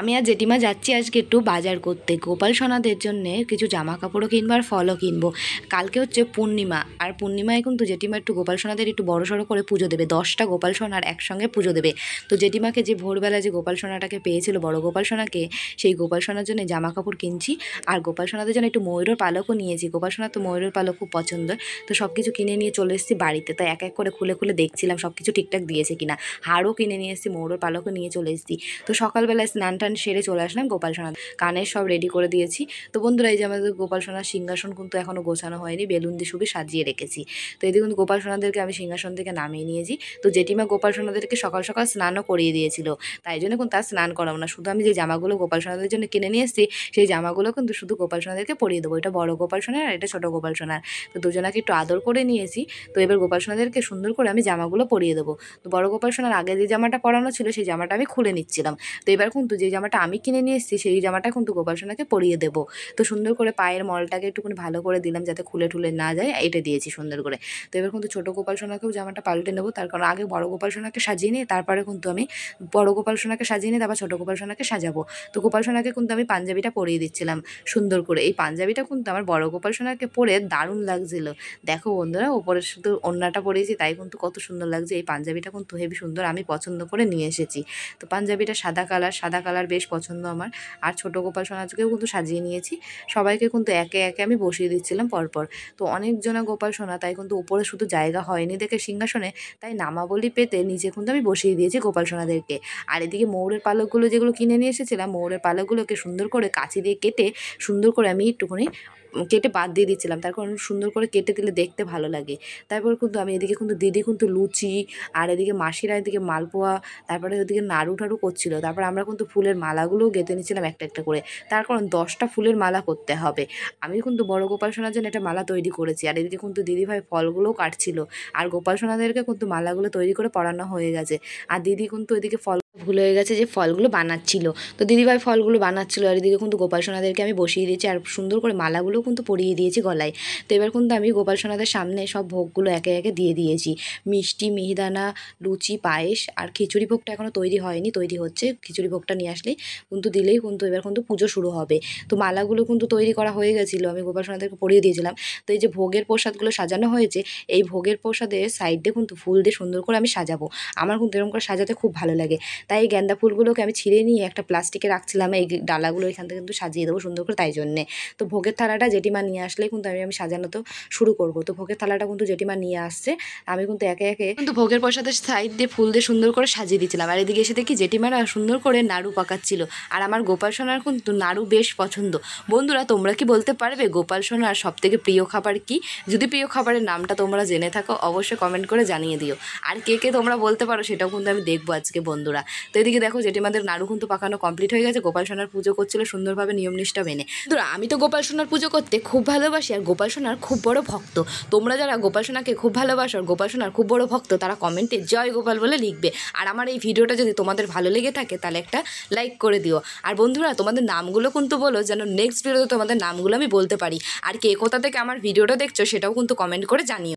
আমি আর জেঠিমা যাচ্ছি আজকে একটু বাজার করতে, গোপাল সোনাদের জন্য কিছু জামা কাপড়ও কিনবো আর ফলও কিনবো। কালকে হচ্ছে পূর্ণিমা, আর পূর্ণিমায় কিন্তু জেঠিমা একটু গোপাল সোনাদের একটু বড় সড়ো করে পুজো দেবে, 10টা গোপাল সোনার একসঙ্গে পুজো দেবে। তো জেঠিমাকে যে ভোরবেলা যে গোপাল সোনাটাকে পেয়েছিল, বড় গোপাল সোনাকে, সেই গোপাল সোনার জন্য জামা কাপড় কিনছি। আর গোপাল সোনাদের জন্য একটু ময়ূরের পালকও নিয়েছি, গোপাল সোনার তো ময়ূরের পালক খুব পছন্দ। তো সব কিছু কিনে নিয়ে চলে এসেছি বাড়িতে, তাই এক এক করে খুলে খুলে দেখছিলাম সব কিছু ঠিকঠাক দিয়েছে কিনা। হারও কিনে নিয়ে এসেছি, ময়ূরের পালকও নিয়ে চলে এসেছি। তো সকালবেলায় স্নান টান সেরে চলে আসলাম গোপাল সোনা, কানের সব রেডি করে দিয়েছি। তো বন্ধুরা, এই যে আমাদের গোপাল সোনার সিংহাসন কিন্তু এখনও গোছানো হয়নি, বেলুন দিয়ে শুধু সাজিয়ে রেখেছি। তো এদিকে কিন্তু গোপাল সোনাদেরকে আমি সিংহাসন থেকে নামিয়ে নিয়েছি। তো জেঠিমা গোপাল সোনাদেরকে সকাল সকাল স্নানও করিয়ে দিয়েছিল, তাই জন্য কিন্তু তার স্নান করাবো না, শুধু আমি যে জামাগুলো গোপাল সোনাদের জন্য কিনে নিয়ে এসেছি সেই জামাগুলো কিন্তু শুধু গোপাল সোনাদেরকে পরিয়ে দেবো। এটা বড় গোপাল সোনার আর এটা ছোটো গোপাল সোনার। তো দুজনাকে একটু আদর করে নিয়েছি। তো এবার গোপাল সোনাদেরকে সুন্দর করে আমি জামাগুলো পরিয়ে দেবো। তো বড় গোপাল সোনার আগে যে জামাটা পরানো ছিল সেই জামাটা আমি খুলে নিচ্ছিলাম। তো এবার কিন্তু যে জামাটা আমি কিনে নিয়ে এসেছি সেই জামাটা কিন্তু গোপাল সোনাকে পরিয়ে দেবো। তো সুন্দর করে পায়ের মলটাকে একটুখানি ভালো করে দিলাম যাতে খুলে ঠুলে না যায়, এটা দিয়েছি সুন্দর করে। তো এবার কিন্তু ছোটো গোপাল সোনাকেও জামাটা পাল্টে নেবো, তার কারণ আগে বড় গোপাল সোনাকে সাজিয়ে নিয়ে তারপরে কিন্তু আমি বড় গোপাল সোনাকে সাজিয়ে নিয়ে তারপর ছোটো গোপাল সোনাকে সাজাবো। তো গোপাল সোনাকে কিন্তু আমি পাঞ্জাবিটা পরিয়ে দিচ্ছিলাম সুন্দর করে। এই পাঞ্জাবিটা কিন্তু আমার বড় গোপাল সোনাকে পরে দারুণ লাগছিল। দেখো বন্ধুরা, ওপরে শুধু ওড়নাটা পরিয়েছি তাই কিন্তু কত সুন্দর লাগছে। এই পাঞ্জাবিটা কিন্তু হেবি সুন্দর, আমি পছন্দ করে নিয়ে এসেছি। তো পাঞ্জাবিটা সাদা কালার বেশ পছন্দ আমার। আর ছোটো গোপাল সোনাকেও কিন্তু সাজিয়ে নিয়েছি, সবাইকে কিন্তু একে একে আমি বসিয়ে দিচ্ছিলাম পরপর। তো অনেকজনা গোপাল সোনা, তাই কিন্তু উপরে শুধু জায়গা হয়নি দেখে সিংহাসনে, তাই নামাবলি পেতে নিচে কিন্তু আমি বসিয়ে দিয়েছি গোপাল সোনাদেরকে। আর এদিকে ময়ূরের পালকগুলো যেগুলো কিনে নিয়ে এসেছিলাম, ময়ূরের পালকগুলোকে সুন্দর করে কাঁচি দিয়ে কেটে সুন্দর করে আমি একটুখানি কেটে বাদ দিয়ে দিচ্ছিলাম, তার কারণ সুন্দর করে কেটে দিলে দেখতে ভালো লাগে। তারপর কিন্তু আমি এদিকে কিন্তু দিদি কিন্তু লুচি, আর এদিকে মাসিরা এদিকে মালপোয়া, তারপরে ওদিকে নাড়ু টাড়ু করছিলো। তারপর আমরা কিন্তু ফুলের মালাগুলোও গেঁথে নিচ্ছিলাম একটা একটা করে, তার কারণ 10টা ফুলের মালা করতে হবে। আমি কিন্তু বড় গোপাল সোনার জন্য একটা মালা তৈরি করেছি, আর এদিকে কিন্তু দিদিভাই ফলগুলোও কাটছিল। আর গোপাল সোনাদেরকে কিন্তু মালাগুলো তৈরি করে পরানো হয়ে গেছে, আর দিদি কিন্তু ওইদিকে ফল ভুল হয়ে গেছে যে ফলগুলো বানাচ্ছিল। তো দিদিভাই ফলগুলো বানাচ্ছিল, আর এদিকে কিন্তু গোপাল সোনাদেরকে আমি বসিয়ে দিয়েছি, আর সুন্দর করে মালাগুলো কিন্তু পরিয়ে দিয়েছি গলায়। তো এবার কিন্তু আমি গোপাল সোনাদের সামনে সব ভোগগুলো একে একে দিয়ে দিয়েছি, মিষ্টি, মিহিদানা, লুচি, পায়েস, আর খিচুড়ি ভোগটা এখনও তৈরি হয়নি, তৈরি হচ্ছে। খিচুড়ি ভোগটা নিয়ে আসলেই কিন্তু দিলেই কিন্তু এবার কিন্তু পুজো শুরু হবে। তো মালাগুলো কিন্তু তৈরি করা হয়ে গেছিলো, আমি গোপাল সোনাদেরকে পরিয়ে দিয়েছিলাম। তো এই যে ভোগের প্রসাদগুলো সাজানো হয়েছে, এই ভোগের প্রসাদের সাইডে কিন্তু ফুল দিয়ে সুন্দর করে আমি সাজাবো। আমার কিন্তু এরকম করে সাজাতে খুব ভালো লাগে, তাই এই গেন্দা ফুলগুলোকে আমি ছিঁড়ে নিয়ে একটা প্লাস্টিকে রাখছিলাম, এই ডালাগুলো এখান থেকে কিন্তু সাজিয়ে দেবো সুন্দর করে, তাই জন্যে। তো ভোগের থালাটা জেঠিমা নিয়ে আসলেই কিন্তু আমি সাজানো তো শুরু করবো। তো ভোগের থালাটা কিন্তু জেঠিমা নিয়ে আসছে, আমি কিন্তু একে একে কিন্তু ভোগের প্রসাদের সাইড দিয়ে ফুল দিয়ে সুন্দর করে সাজিয়ে দিচ্ছিলাম। আর এদিকে এসে দেখি জেঠিমারা সুন্দর করে নাড়ু পাকাচ্ছিল, আর আমার গোপাল সোনার কিন্তু নাড়ু বেশ পছন্দ। বন্ধুরা, তোমরা কি বলতে পারবে গোপাল সোনার সবথেকে প্রিয় খাবার কি? যদি প্রিয় খাবারের নামটা তোমরা জেনে থাকো অবশ্যই কমেন্ট করে জানিয়ে দিও। আর কে কে তোমরা বলতে পারো সেটাও কিন্তু আমি দেখবো আজকে বন্ধুরা। তো এদিকে দেখো জেঠিমাদের নাড়ু কিন্তু পাকানো কমপ্লিট হয়ে গেছে, গোপাল সোনার পুজো করছিল সুন্দরভাবে নিয়ম নিষ্ঠা মেনে। বন্ধুরা, আমি তো গোপাল সোনার পুজো করতে খুব ভালোবাসি, আর গোপাল সোনার খুব বড় ভক্ত। তোমরা যারা গোপাল সোনাকে খুব ভালোবাসো আর গোপাল সোনার খুব বড় ভক্ত, তারা কমেন্টে জয় গোপাল বলে লিখবে। আর আমার এই ভিডিওটা যদি তোমাদের ভালো লেগে থাকে তাহলে একটা লাইক করে দিও। আর বন্ধুরা, তোমাদের নামগুলো কিন্তু বলো, যেন নেক্সট ভিডিওতে তোমাদের নামগুলো আমি বলতে পারি। আর কে কোথা থেকে আমার ভিডিওটা দেখছো সেটাও কিন্তু কমেন্ট করে জানিও।